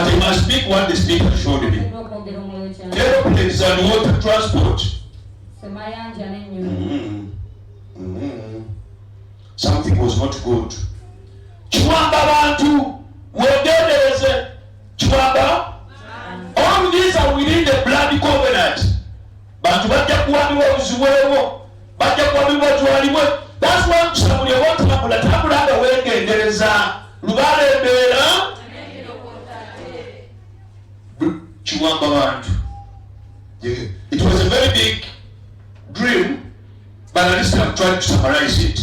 But I must speak what the speaker showed me. Aeroplanes and water transport. Something was not good. Chiwamba bantu, wegendereze. Chiwamba. All these are within the blood covenant. Bantu bajja kuwabibwa obuziweewo. Bajja kuwabibwa twalibwe. That's why kusabuli obotambula tambula nga wegendereza. Lubale embeera. Chiwamba bantu. It was a very big dream, but at least I'm trying to summarize it.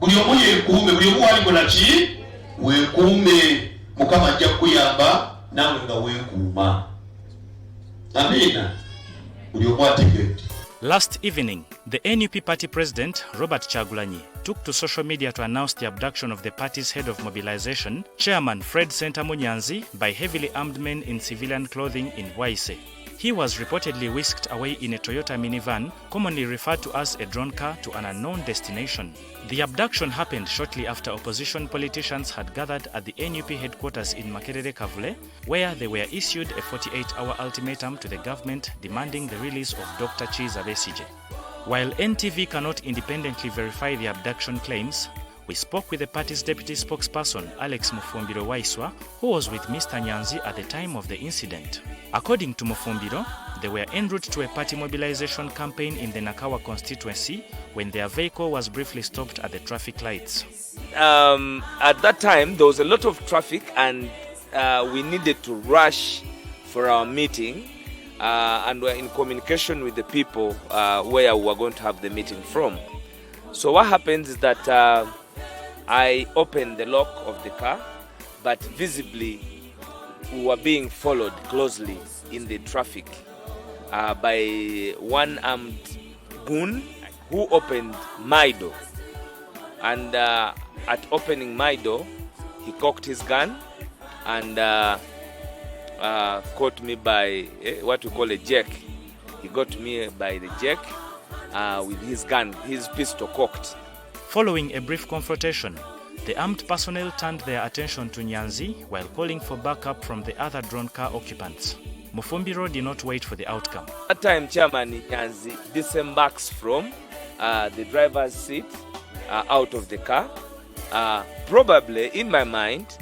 Buli omu yeekuume, buli omu wali mulaki weekuume, Mukama ajja kuyamba nawe nga weekuuma. Amina. Buli omu ategedde. Last evening, the NUP party president, Robert Kyagulanyi, took to social media to announce the abduction of the party's head of mobilization, Chairman Fred Sentamu Nyanzi, by heavily armed men in civilian clothing in Waise. He was reportedly whisked away in a Toyota minivan, commonly referred to as a drone car, to an unknown destination. The abduction happened shortly after opposition politicians had gathered at the NUP headquarters in Makerere Kavule, where they were issued a 48-hour ultimatum to the government demanding the release of Dr. Chiza Besigye. While NTV cannot independently verify the abduction claims, we spoke with the party's deputy spokesperson, Alex Mufumbiro Waiswa, who was with Mr. Nyanzi at the time of the incident. According to Mufumbiro, they were en route to a party mobilization campaign in the Nakawa constituency when their vehicle was briefly stopped at the traffic lights. At that time, there was a lot of traffic and we needed to rush for our meeting and were in communication with the people where we were going to have the meeting from. So what happens is that I opened the lock of the car, but visibly we were being followed closely in the traffic by one armed goon who opened my door. And at opening my door, he cocked his gun and caught me by what we call a jack. He got me by the jack with his gun, his pistol cocked. Following a brief confrontation, the armed personnel turned their attention to Nyanzi while calling for backup from the other drone car occupants. Mufumbiro did not wait for the outcome. At that time, Chairman Nyanzi disembarks from the driver's seat out of the car, probably in my mind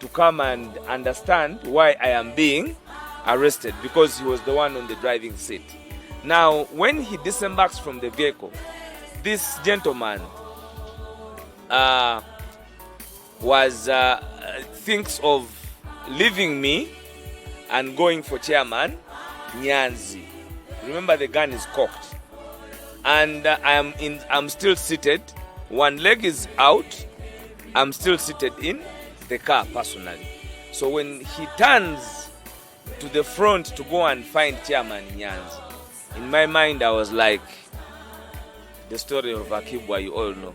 to come and understand why I am being arrested, because he was the one on the driving seat. Now, when he disembarks from the vehicle, this gentleman thinks of leaving me and going for Chairman Nyanzi. Remember, the gun is cocked, and I'm still seated. One leg is out. I'm still seated in the car personally. So when he turns to the front to go and find Chairman Nyanzi, in my mind I was like, the story of Akibwa, you all know.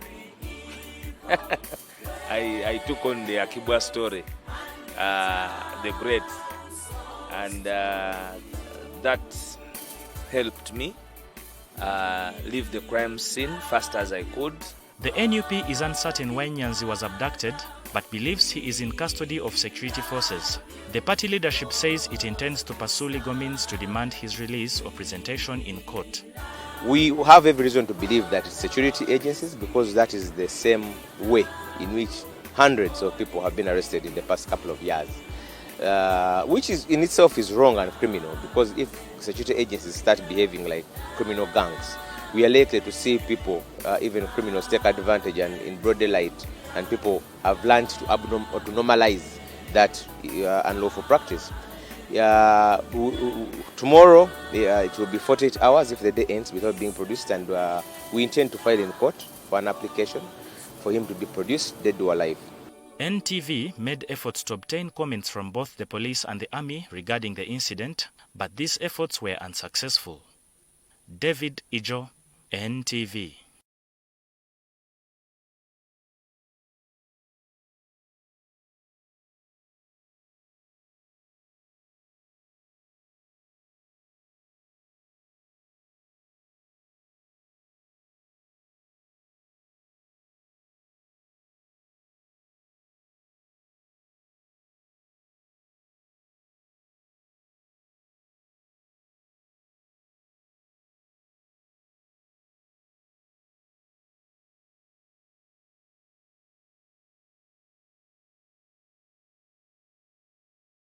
I took on the Akibwa story, the great, and that helped me leave the crime scene fast as I could. The NUP is uncertain why Nyanzi was abducted, but believes he is in custody of security forces. The party leadership says it intends to pursue legal means to demand his release or presentation in court. We have every reason to believe that it's security agencies, because that is the same way in which hundreds of people have been arrested in the past couple of years, which is in itself is wrong and criminal, because if security agencies start behaving like criminal gangs, we are likely to see people, even criminals, take advantage and in broad daylight, and people have learned to normalize that unlawful practice. Tomorrow it will be 48 hours if the day ends without being produced, and we intend to file in court for an application for him to be produced, dead or alive. NTV made efforts to obtain comments from both the police and the army regarding the incident, but these efforts were unsuccessful. David Ijo, NTV.